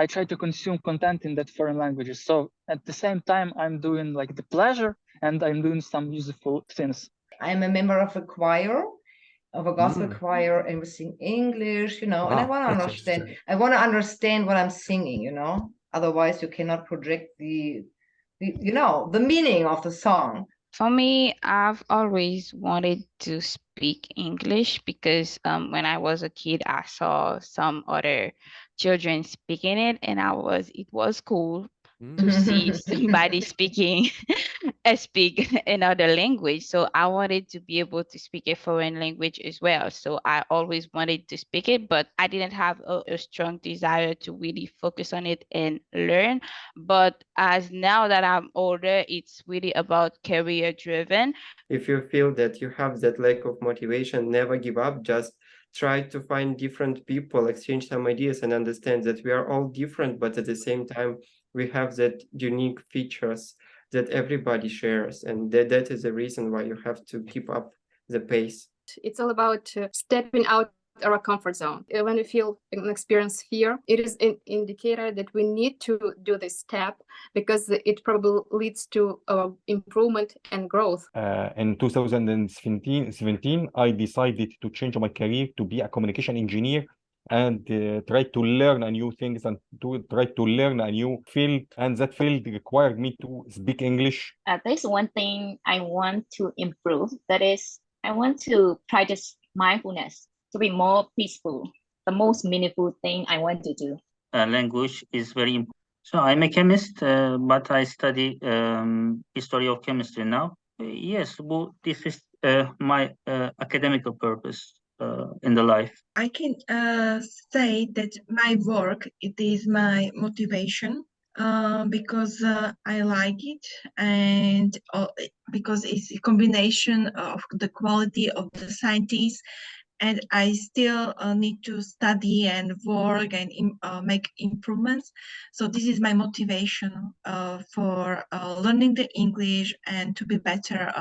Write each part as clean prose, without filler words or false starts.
I try to consume content in that foreign languages. So at the same time, I'm doing like the pleasure and I'm doing some useful things. I'm a member of a choir, of a gospel choir, and we sing English, and I want to understand. I want to understand what I'm singing, Otherwise, you cannot project the meaning of the song. For me, I've always wanted to speak English because when I was a kid, I saw some other children speaking it, and it was cool to see somebody speak another language. So I wanted to be able to speak a foreign language as well. So I always wanted to speak it, but I didn't have a strong desire to really focus on it and learn. But as now that I'm older, it's really about career driven. If you feel that you have that lack of motivation, never give up. Just try to find different people, exchange some ideas, and understand that we are all different, but at the same time, we have that unique features that everybody shares. And that is the reason why you have to keep up the pace. It's all about stepping out our comfort zone. When we feel an experience here, it is an indicator that we need to do this step because it probably leads to improvement and growth. In 2017, I decided to change my career to be a communication engineer and try to learn a new things and to try to learn a new field. And that field required me to speak English. There's one thing I want to improve. That is, I want to practice mindfulness to be more peaceful. The most meaningful thing I want to do. Language is very important. So I'm a chemist, but I study history of chemistry now. Yes, well, this is my academical purpose in the life. I can say that my work, it is my motivation because I like it and because it's a combination of the quality of the scientists, and I still need to study and work and make improvements. So this is my motivation for learning the English and to be better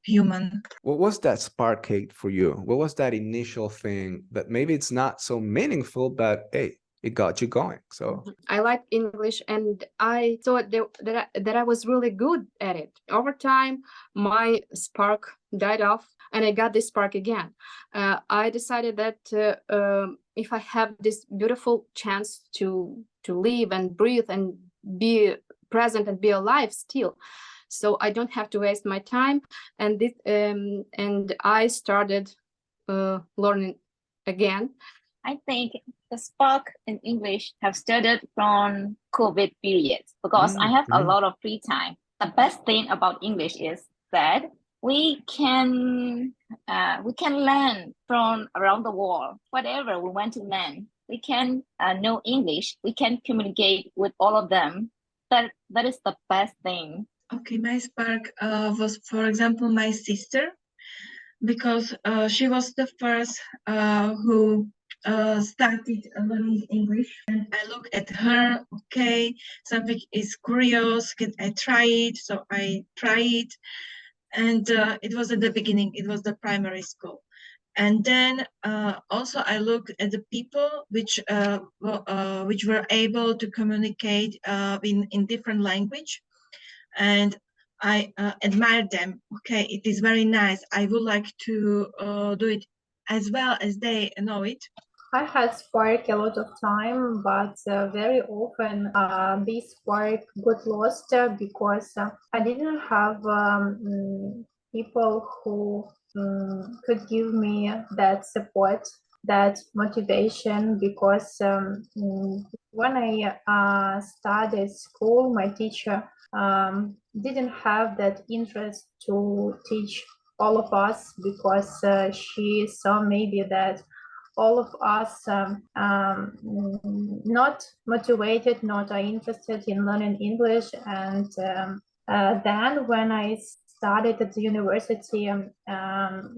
human. What was that spark, Kate, for you? What was that initial thing that maybe it's not so meaningful, but hey, it got you going? So I like English and I thought that I was really good at it. Over time, my spark died off and I got this spark again. I decided that if I have this beautiful chance to live and breathe and be present and be alive still, so I don't have to waste my time. And I started learning again. I think the spark in English have started from COVID periods because I have a lot of free time. The best thing about English is that we can learn from around the world. Whatever we want to learn, we can know English. We can communicate with all of them. That is the best thing. Okay, my spark was, for example, my sister, because she was the first who started learning English, and I look at her. Okay, something is curious. Can I try it? So I try it, and it was at the beginning. It was the primary school, and then also I looked at the people which were able to communicate in different language. And I admire them. Okay, it is very nice. I would like to do it as well as they know it. I had spark a lot of time, but very often this spark got lost because I didn't have people who could give me that support, that motivation, because when I started school, my teacher didn't have that interest to teach all of us because she saw maybe that all of us not motivated, not interested in learning English. And then when I started at the university,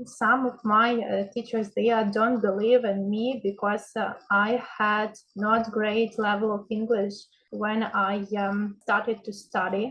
some of my teachers there don't believe in me because I had not great level of English when I started to study.